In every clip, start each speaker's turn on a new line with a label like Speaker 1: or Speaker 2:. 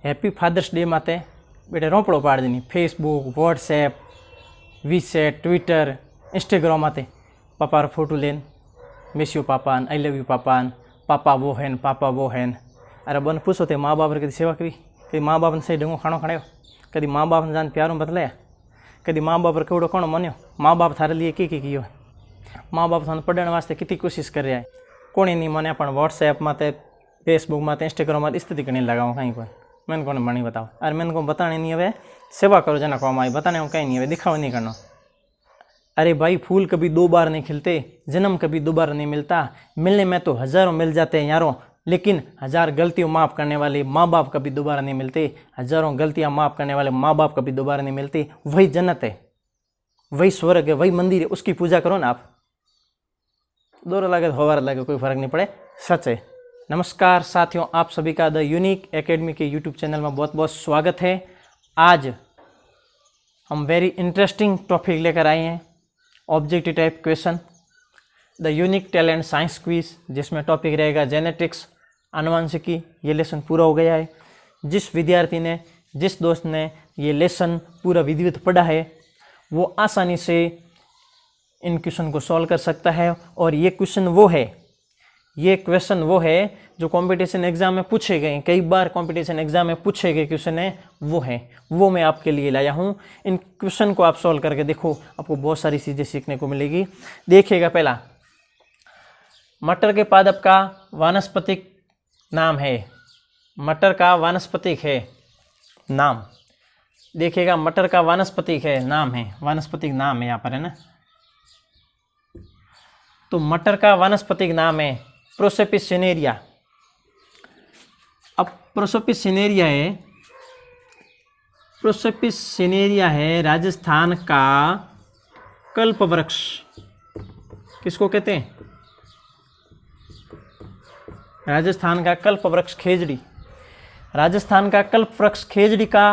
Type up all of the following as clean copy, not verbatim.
Speaker 1: Happy fathers day માટે બેટા રોંપડો પાડી દેની ફેસબુક વોટ્સએપ વીસેટ ટ્વિટર इंस्टाग्राम माते पापा फोटो लेन मिस यू पापान आई लव यू पापान पापा वो हैन अरे बन पूछो ते माँ बाप कभी सेवा करी कभी माँ बाप ने सही ढंगो खाणो खाणो कभी माँ बाप ने जान प्यारो बदलाया कभी माँ बाप केवड़ो कोण मन्यो माँ बाप थारे लिए कियो माँ बाप थाने पढ़ने वास्ते कितनी कोशिश कर रहा है कोणी नहीं मने पण व्हाट्सएप माते फेसबुक माते इंस्टाग्राम माते स्थिति कहीं लगाओ कहीं पर मैंने कौन मणी बताओ अरे मैंने को बताने नहीं हवे सेवा करो जना काम आई बताने कहीं नहीं हवे दिखावा नहीं करना। अरे भाई फूल कभी दो बार नहीं खिलते, जन्म कभी दोबारा नहीं मिलता, मिलने में तो हज़ारों मिल जाते हैं यारों, लेकिन हज़ार गलतियों माफ़ करने वाले माँ बाप कभी दोबारा नहीं मिलते। हज़ारों गलतियाँ माफ़ करने वाले माँ बाप कभी दोबारा नहीं मिलते। वही जन्नत है, वही स्वर्ग है, वही मंदिर है, उसकी पूजा करो ना आप। दोरा लगे हवार लगे कोई फ़र्क नहीं पड़े, सच है। नमस्कार साथियों, आप सभी का द यूनिक एकेडमी के यूट्यूब चैनल में बहुत बहुत स्वागत है। आज हम वेरी इंटरेस्टिंग टॉपिक लेकर आए हैं, objective type question, the unique talent science quiz, जिसमें टॉपिक रहेगा जेनेटिक्स, आनुवंशिकी। ये लेसन पूरा हो गया है। जिस विद्यार्थी ने, जिस दोस्त ने ये लेसन पूरा विधिवत पढ़ा है वो आसानी से इन क्वेश्चन को सॉल्व कर सकता है। और ये क्वेश्चन वो है जो कंपटीशन एग्जाम में पूछे गए, कई बार कंपटीशन एग्जाम में पूछे गए क्वेश्चन है, वो मैं आपके लिए लाया हूँ। इन क्वेश्चन को आप सॉल्व करके देखो, आपको बहुत सारी चीज़ें सीखने को मिलेगी। देखिएगा, पहला मटर के पादप का वानस्पतिक नाम है। मटर का वानस्पतिक है नाम, देखिएगा मटर का वानस्पतिक है नाम है, वानस्पतिक नाम है यहाँ पर, है ना। तो मटर का वानस्पतिक नाम है प्रोसोपिस सिनेरिया। अब प्रोसोपिस सिनेरिया है राजस्थान का कल्प वृक्ष। किसको कहते हैं? राजस्थान का कल्प वृक्ष खेजड़ी। राजस्थान का कल्प वृक्ष खेजड़ी का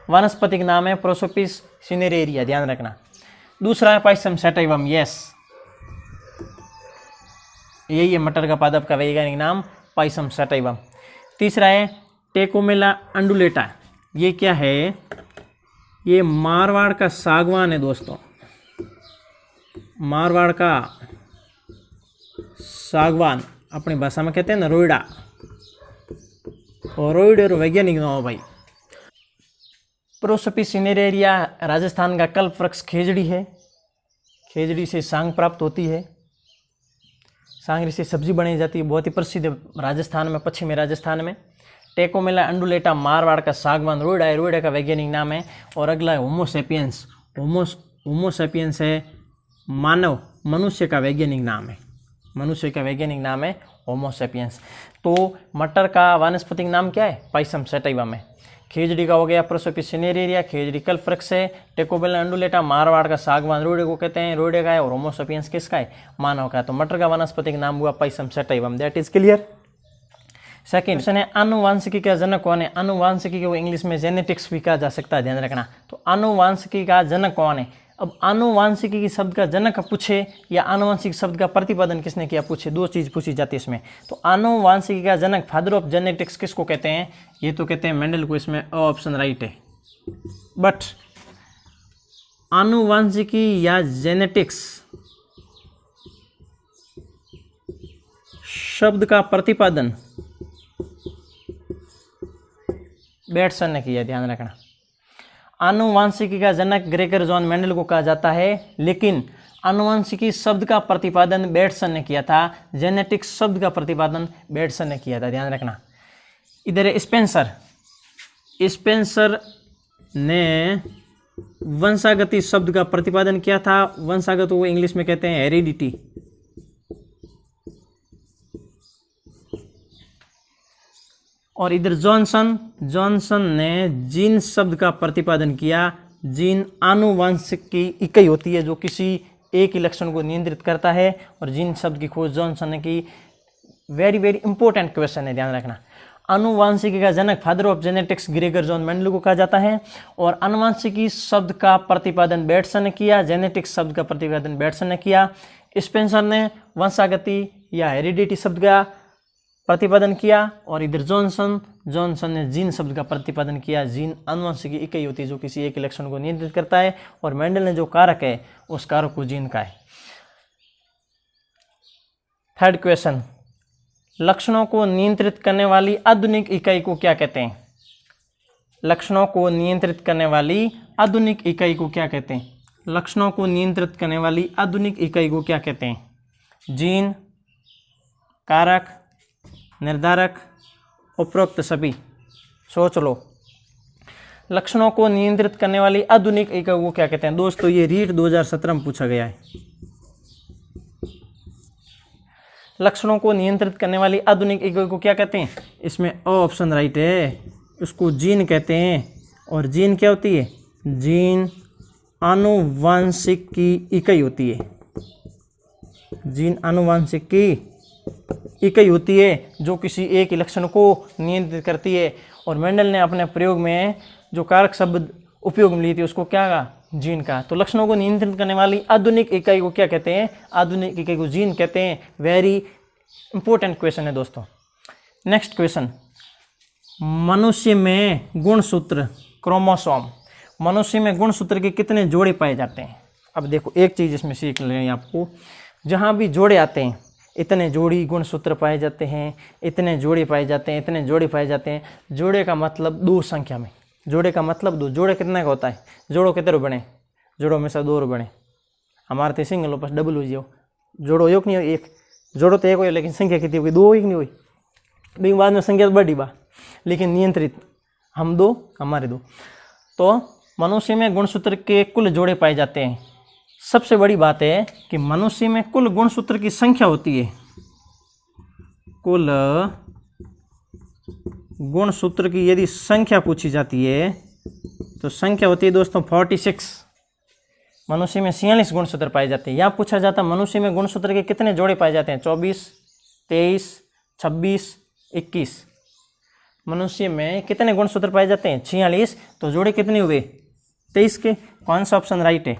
Speaker 1: वानस्पतिक नाम है प्रोसोपिस सिनेरिया, ध्यान रखना। दूसरा है पाइसम सैटाइवम, यस, यही है मटर का पादप का वैज्ञानिक नाम, पाइसम सैटाइवम। तीसरा है टेकोमेला अंडुलेटा। ये क्या है? ये मारवाड़ का सागवान है दोस्तों, मारवाड़ का सागवान, अपनी भाषा में कहते हैं ना रोइडा, और रोइड और वैज्ञानिक नाम हो भाई। प्रोसोपिस सिनेरिया राजस्थान का कल्प वृक्ष खेजड़ी है। खेजड़ी से सांग प्राप्त होती है, सांगरी से सब्जी बनाई जाती है, बहुत ही प्रसिद्ध है राजस्थान में, पश्चिमी राजस्थान में। टेकोमेला अंडुलेटा मारवाड़ का सागवान, रोइडा है, रोइडा का वैज्ञानिक नाम है। और अगला है होमोसेपियंस। होमोसेपियंस है मानव, मनुष्य का वैज्ञानिक नाम है, मनुष्य का वैज्ञानिक नाम है होमोसेपियंस। तो मटर का वानस्पतिक नाम क्या है? पाइसम सैटाइवम है। खेजड़ी का हो गया प्रोसोपिस सिनेरिया, खेजड़ी कल्प वृक्ष है। टेकोमेला अंडुलेटा मारवाड़ का सागवान, रोइडे को कहते हैं, रोइडे का है। और होमोसेपियंस किसका है? मानव का। तो मटर का वानस्पतिक नाम हुआ Pisum sativum, that is clear. Second question है आनुवांशिकी का जनक कौन है? आनुवांशिकी को इंग्लिश में जेनेटिक्स भी कहा जा सकता है, ध्यान रखना। तो आनुवांशिकी का जनक कौन है? अब आनुवांशिकी की शब्द का जनक पूछे या आनुवांशिक शब्द का प्रतिपादन किसने किया पूछे, दो चीज पूछी जाती है इसमें। तो आनुवांशिकी का जनक, फादर ऑफ जेनेटिक्स किसको कहते हैं? ये तो कहते हैं मेंडल को, इसमें ऑप्शन राइट है। बट आनुवांशिकी या जेनेटिक्स शब्द का प्रतिपादन बेटसन ने किया, ध्यान रखना। आनुवांशिकी का जनक ग्रेगर जॉन मेंडल को कहा जाता है, लेकिन आनुवांशिकी शब्द का प्रतिपादन बेटसन ने किया था, जेनेटिक्स शब्द का प्रतिपादन बेटसन ने किया था, ध्यान रखना। इधर है स्पेंसर। स्पेंसर ने वंशागति शब्द का प्रतिपादन किया था। वंशागत को इंग्लिश में कहते हैं हेरिडिटी। और इधर जॉनसन ने जीन शब्द का प्रतिपादन किया। जीन आनुवांशिक की इकाई होती है जो किसी एक ही लक्षण को नियंत्रित करता है, और जीन शब्द की खोज जॉनसन ने की। वेरी वेरी इंपॉर्टेंट क्वेश्चन है, ध्यान रखना। आनुवांशिकी का जनक, father of genetics, Gregor John Mendel को कहा जाता है। और आनुवांशिकी शब्द का प्रतिपादन बेटसन ने किया, जेनेटिक्स शब्द का प्रतिपादन बेटसन ने किया। स्पेंसर ने वंशागति या हेरिडिटी शब्द का प्रतिपादन किया, और इधर जॉनसन ने जीन शब्द का प्रतिपादन किया। जीन आनुवंशिक इकाई होती है जो किसी एक लक्षण को नियंत्रित करता है, और मेंडल ने जो कारक है उस कारक को जीन का है। थर्ड क्वेश्चन, लक्षणों को नियंत्रित करने वाली आधुनिक इकाई को क्या कहते हैं? लक्षणों को नियंत्रित करने वाली आधुनिक इकाई को क्या कहते हैं? लक्षणों को नियंत्रित करने वाली आधुनिक इकाई को क्या कहते हैं? जीन, कारक, निर्धारक, उपरोक्त सभी। सोच लो, लक्षणों को नियंत्रित करने वाली आधुनिक इकाई को क्या कहते हैं? दोस्तों ये रीट 2017 में पूछा गया है। लक्षणों को नियंत्रित करने वाली आधुनिक इकाई को क्या कहते हैं? इसमें ऑप्शन राइट है, उसको जीन कहते हैं। और जीन क्या होती है? जीन आनुवांशिक की इकाई होती है। जीन आनुवांशिक की इकाई होती है जो किसी एक लक्षण को नियंत्रित करती है। और मेंडल ने अपने प्रयोग में जो कारक शब्द उपयोग में ली थी उसको क्या कहा? जीन का। तो लक्षणों को नियंत्रित करने वाली आधुनिक इकाई को क्या कहते हैं? आधुनिक इकाई को जीन कहते हैं। वेरी इंपॉर्टेंट क्वेश्चन है दोस्तों। नेक्स्ट क्वेश्चन, मनुष्य में गुणसूत्र क्रोमोसोम, मनुष्य में गुणसूत्र के कितने जोड़े पाए जाते हैं? अब देखो एक चीज़ इसमें सीख लें आपको, जहाँ भी जोड़े आते हैं इतने जोड़ी गुणसूत्र पाए जाते हैं, इतने जोड़े पाए जाते हैं, इतने जोड़े पाए जाते हैं। जोड़े का मतलब दो संख्या में, जोड़े का मतलब दो। जोड़े कितने का होता है? जोड़ो कितने बने? जोड़ो में से दो बने। हमारे तो सिंगल हो पास डबल हो जाओ। जोड़ो एक नहीं हो, एक जोड़ो तो एक हो, लेकिन संख्या कितनी होगी? दो एक नहीं हुई। लेकिन बाद में संख्या बढ़ी बा, लेकिन नियंत्रित हम दो, हमारे दो। तो मनुष्य में गुणसूत्र के कुल जोड़े पाए जाते हैं। सबसे बड़ी बात है कि मनुष्य में कुल गुणसूत्र की संख्या होती है, कुल गुणसूत्र की यदि संख्या पूछी जाती है तो संख्या होती है दोस्तों 46। मनुष्य में 46 गुणसूत्र पाए जाते हैं। यहाँ पूछा जाता है मनुष्य में गुणसूत्र के कितने जोड़े पाए जाते हैं? 24, 23, 26, 21। मनुष्य में कितने गुणसूत्र पाए जाते हैं? 46। तो जोड़े कितने हुए? 23 के। कौन सा ऑप्शन राइट है?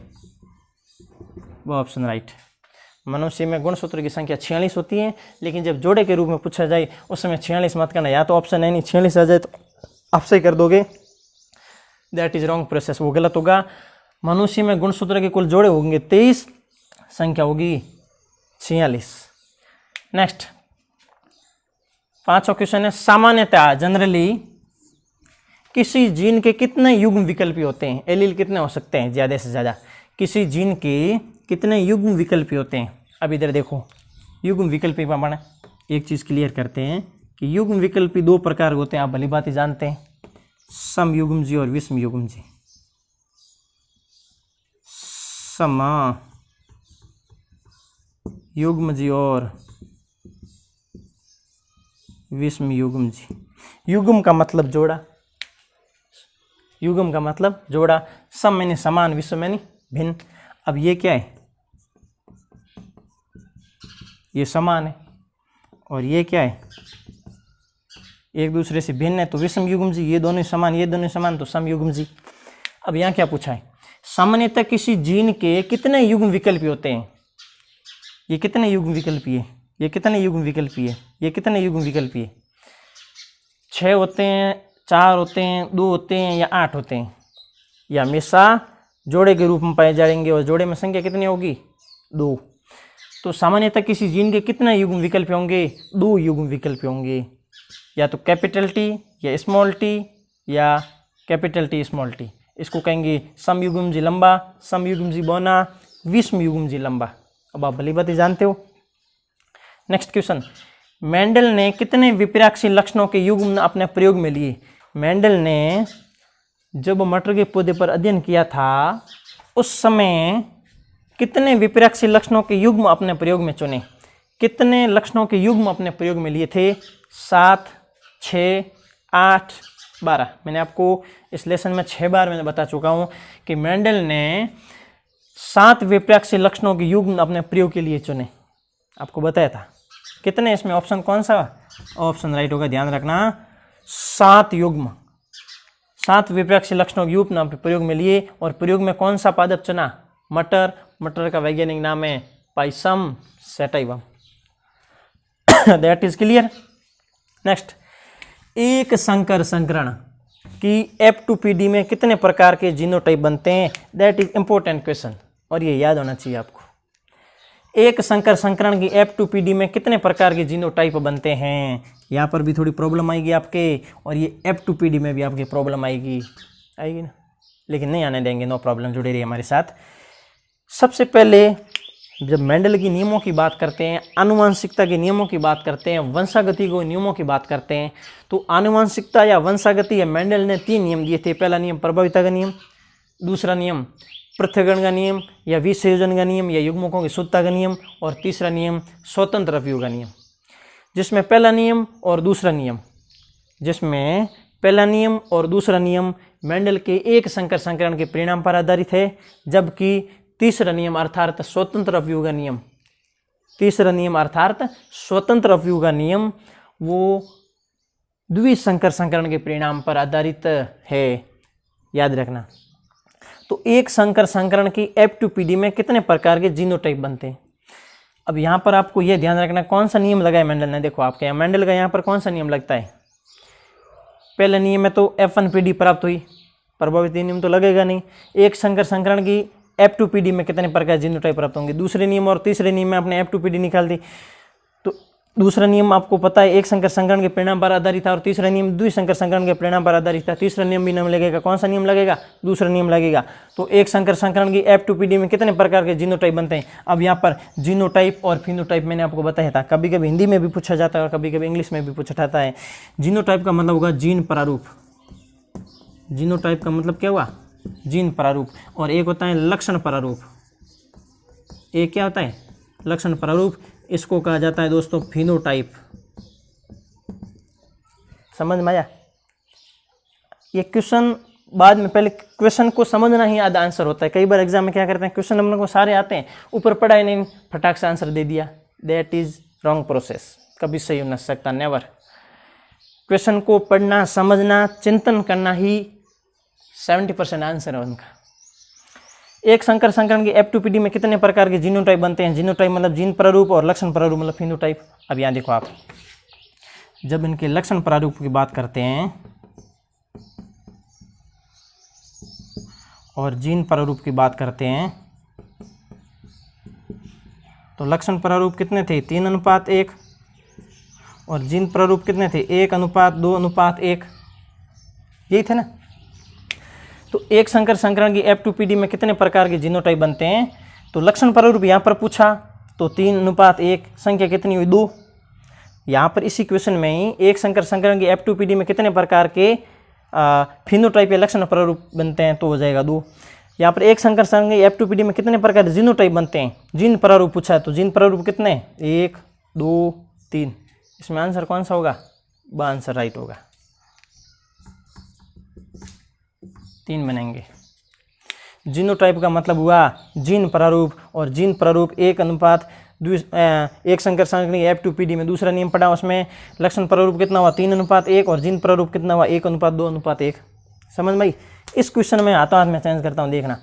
Speaker 1: वो ऑप्शन राइट। मनुष्य में गुणसूत्र की संख्या 46 होती है, लेकिन जब जोड़े के रूप में पूछा जाए उस समय 46 मत करना। या तो ऑप्शन है नहीं 46 आ जाए तो आप सही कर दोगे, दैट इज रॉन्ग प्रोसेस, वो गलत होगा। मनुष्य में गुणसूत्र के कुल जोड़े होंगे 23, संख्या होगी 46। नेक्स्ट 5वां क्वेश्चन है, सामान्यतः जनरली किसी जीन के कितने युग्म विकल्पी होते हैं? एलील कितने हो सकते हैं ज़्यादा से ज़्यादा? किसी जीन के कितने युग्म विकल्पी होते हैं? अब इधर देखो, युग्म विकल्पी पर एक चीज़ क्लियर करते हैं कि युग्म विकल्पी दो प्रकार होते हैं, आप भली बात ही जानते हैं, सम युग्मजी और विषम युग्मजी। सम युग्मजी और विषम युग्मजी। युग्म का मतलब जोड़ा, युग्म का मतलब जोड़ा। सम मैंने समान, विषम मैंने भिन्न। अब ये क्या है? ये समान है, और ये क्या है? एक दूसरे से भिन्न है, तो विषम युग्मजी। ये दोनों समान, ये दोनों समान, तो सम युग्मजी। अब यहाँ क्या पूछा है? सामान्यतः किसी जीन के कितने युग्म विकल्पी होते हैं? ये कितने युग्म विकल्पी है? ये कितने युग्म विकल्पी है? ये कितने युग्म विकल्पी है? 6 होते हैं, 4 होते हैं, 2 होते हैं, या 8 होते हैं? या हमेशा जोड़े के रूप में पाए जाएंगे, और जोड़े में संख्या कितनी होगी? 2। तो सामान्यतः किसी जीन के कितने युग्म विकल्प होंगे? 2 युग्म विकल्प होंगे, या तो कैपिटल टी या स्मॉल टी, या कैपिटल टी स्मॉल टी। इसको कहेंगे सम युग्मजी लंबा, सम युग्मजी बौना, विषम युग्मजी लंबा। अब आप भली बात जानते हो। नेक्स्ट क्वेश्चन, मेंडल ने कितने विपराक्षी लक्षणों के युग्म अपने प्रयोग में लिए? मेंडल ने जब मटर के पौधे पर अध्ययन किया था उस समय कितने विपराक्षी लक्षणों के युग्म अपने प्रयोग में चुने? कितने लक्षणों के युग्म अपने प्रयोग में लिए थे? 7, 6, 8, 12। मैंने आपको इस लेसन में 6 बार मैंने बता चुका हूँ कि मेंडल ने 7 विपराक्षी लक्षणों के युग्म अपने प्रयोग के लिए चुने। आपको बताया था कितने? इसमें ऑप्शन कौन सा? ऑप्शन राइट होगा, ध्यान रखना। 7 युग्म, 7 विपराक्षी लक्षणों के युग्म अपने प्रयोग में लिए। और प्रयोग में कौन सा पादप चुना? मटर। मटर का वैज्ञानिक नाम है Pisum sativum. That is clear. Next, एक संकर संकरण की F2PD में कितने प्रकार के जीनोटाइप बनते हैं? दैट इज इंपॉर्टेंट क्वेश्चन और ये याद होना चाहिए आपको। एक संकर संकरण की F2PD में कितने प्रकार के जीनोटाइप बनते हैं? यहाँ पर भी थोड़ी प्रॉब्लम आएगी आपके, और ये F2PD में भी आपकी प्रॉब्लम आएगी ना, लेकिन नहीं आने देंगे, नो प्रॉब्लम, जुड़े रहिए हमारे साथ। सबसे पहले जब मेंडल की नियमों की बात करते हैं, आनुवंशिकता के नियमों की बात करते हैं, वंशागति के नियमों की बात करते हैं, तो आनुवंशिकता या वंशागति या मेंडल ने 3 नियम दिए थे। पहला नियम प्रभाविता का नियम, दूसरा नियम पृथक्करण का नियम या विसंयोजन का नियम या युग्मकों की शुद्धता का नियम, और तीसरा नियम स्वतंत्र अवयव का नियम। जिसमें पहला नियम और दूसरा नियम मेंडल के एक संकर संकरण के परिणाम पर आधारित है, जबकि तीसरा नियम अर्थात स्वतंत्र अवयव का नियम वो द्विसंकर संकरण के परिणाम पर आधारित है, याद रखना। तो एक संकर संकरण की F2PD में कितने प्रकार के जीनोटाइप बनते हैं? अब यहाँ पर आपको यह ध्यान रखना कौन सा नियम लगाया मेंडल ने। देखो आपके यहाँ मेंडल का यहाँ पर कौन सा नियम लगता है? पहला नियम में तो F1PD प्राप्त हुई, प्रभावित नियम तो लगेगा नहीं। एक संकर संकरण की F2PD में कितने प्रकार जीनोटाइप प्राप्त होंगे? दूसरे नियम और तीसरे नियम में आपने F2PD निकाल दी। तो दूसरा नियम आपको पता है एक संकर संकरण के परिणाम पर आधारित था, और तीसरा नियम द्विसंकर संकरण के परिणाम पर आधारित था। तीसरा नियम भी नाम लगेगा, कौन सा नियम लगेगा? दूसरा नियम लगेगा। तो एक संकर संकरण की F2PD में कितने प्रकार के जीनोटाइप बनते हैं? अब यहाँ पर जीनोटाइप और फिनोटाइप मैंने आपको बताया था, कभी कभी हिंदी में भी पूछा जाता है और कभी कभी इंग्लिश में भी पूछा जाता है। जीनोटाइप का मतलब होगा जीन प्रारूप। जीनोटाइप का मतलब क्या हुआ? जीन प्रारूप। और एक होता है लक्षण प्रारूप। एक क्या होता है? लक्षण प्रारूप। इसको कहा जाता है दोस्तों फिनोटाइप। समझ में आया? ये क्वेश्चन बाद में, पहले क्वेश्चन को समझना ही आधा आंसर होता है। कई बार एग्जाम में क्या करते हैं, क्वेश्चन हम लोग को सारे आते हैं, ऊपर पढ़ा ही नहीं, फटाक से आंसर दे दिया। दैट इज रॉन्ग प्रोसेस, कभी सही हो नहीं सकता, नेवर। क्वेश्चन को पढ़ना, समझना, चिंतन करना ही 70% आंसर है उनका। एक संकर संकरण की F2PD में कितने प्रकार के जीनोटाइप बनते हैं? जीनोटाइप मतलब जीन प्रारूप और लक्षण प्रारूप मतलब फिनोटाइप। अब यहाँ देखो आप, जब इनके लक्षण प्रारूप की बात करते हैं और जीन प्रारूप की बात करते हैं, तो लक्षण प्रारूप कितने थे? 3:1, और जीन प्रारूप कितने थे? 1:2:1, यही थे ना। तो एक संकर संकरण की F2PD में कितने प्रकार के जीनोटाइप बनते हैं? तो लक्षण प्रारूप यहाँ पर पूछा तो 3:1, संख्या कितनी हुई? 2। यहाँ पर इसी क्वेश्चन में ही एक संकर संकरण की F2PD में कितने प्रकार के फिनोटाइप या लक्षण प्रारूप बनते हैं? तो हो जाएगा 2। यहाँ पर एक संकर संकरण की F2PD में कितने प्रकार के जीनोटाइप बनते हैं? जीन प्रारूप पूछा है, तो जीन प्रारूप कितने? 1, 2, 3। इसमें आंसर कौन सा होगा? ब आंसर राइट होगा, 3 बनेंगे। जीनोटाइप का मतलब हुआ जीन प्रारूप, और जीन प्रारूप 1:2। एक संकर संकरण की F2PD में दूसरा नियम पढ़ा, उसमें लक्षण प्रारूप कितना हुआ? 3:1, और जीन प्रारूप कितना हुआ? 1:2:1। समझ में आई? इस क्वेश्चन में हाथों हाथ में चेंज करता हूँ, देखना।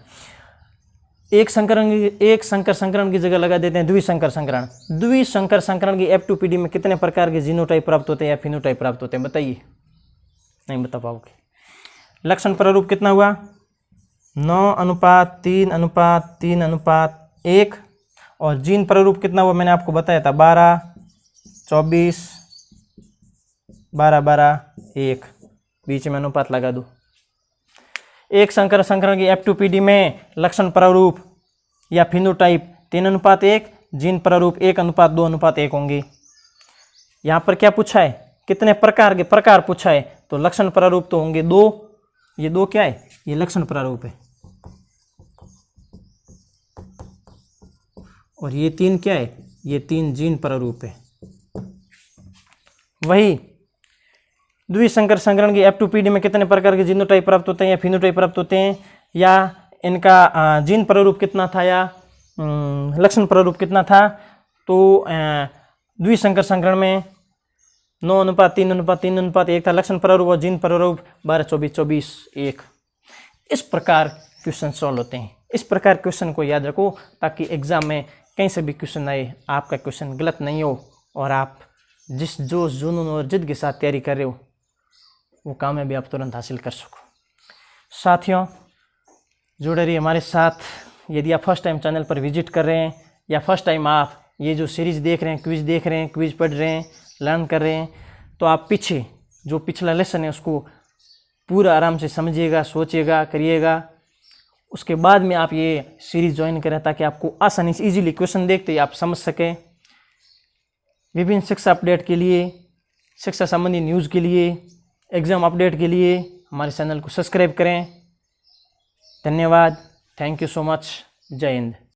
Speaker 1: एक संकर संकरण की जगह लगा देते हैं द्विसंकर संकरण। द्विसंकर संकरण की F2PD में कितने प्रकार के जीनोटाइप प्राप्त होते हैं या फिनोटाइप प्राप्त होते हैं? बताइए, नहीं बता पाओगे। लक्षण प्रारूप कितना हुआ? 9:3:3:1, और जीन प्रारूप कितना हुआ? मैंने आपको बताया था 12, 24, 12, 12, 1, बीच में अनुपात लगा दो। एक संकर संकरण की F2PD में लक्षण प्रारूप या फिनोटाइप 3:1, जीन प्रारूप 1:2:1 होंगे। यहाँ पर क्या पूछा है? कितने प्रकार के प्रकार पूछा है, तो लक्षण प्रारूप तो होंगे 2। ये 2 क्या है? ये लक्षण प्रारूप है। और ये 3 क्या है? ये 3 जीन प्रारूप है। वही द्विसंकर संकरण की F2PD में कितने प्रकार के जीनोटाइप प्राप्त होते हैं या फिनोटाइप प्राप्त होते हैं, या इनका जीन प्रारूप कितना था या लक्षण प्रारूप कितना था? तो द्विसंकर संकरण में 9:3:3:1 था लक्षण प्रारूप, और जीन प्रारूप 12, 24, 24, 1। इस प्रकार क्वेश्चन सॉल्व होते हैं। इस प्रकार क्वेश्चन को याद रखो, ताकि एग्जाम में कहीं से भी क्वेश्चन आए आपका क्वेश्चन गलत नहीं हो और आप जिस जोश जुनून और जिद के साथ तैयारी कर रहे हो वो कामयाबी आप तुरंत हासिल कर सको। साथियों, जुड़े रहिए हमारे साथ। यदि आप फर्स्ट टाइम चैनल पर विजिट कर रहे हैं या फर्स्ट टाइम आप ये जो सीरीज़ देख रहे हैं, क्विज़ देख रहे हैं, क्विज़ पढ़ रहे हैं, लर्न कर रहे हैं, तो आप पीछे जो पिछला लेसन है उसको पूरा आराम से समझिएगा, सोचिएगा, करिएगा। उसके बाद में आप ये सीरीज़ ज्वाइन करें ताकि आपको आसानी से ईजीली क्वेश्चन देखते ही आप समझ सकें। विभिन्न शिक्षा अपडेट के लिए, शिक्षा संबंधी न्यूज़ के लिए, एग्ज़ाम अपडेट के लिए हमारे चैनल को सब्सक्राइब करें। धन्यवाद। Thank you so much. जय हिंद।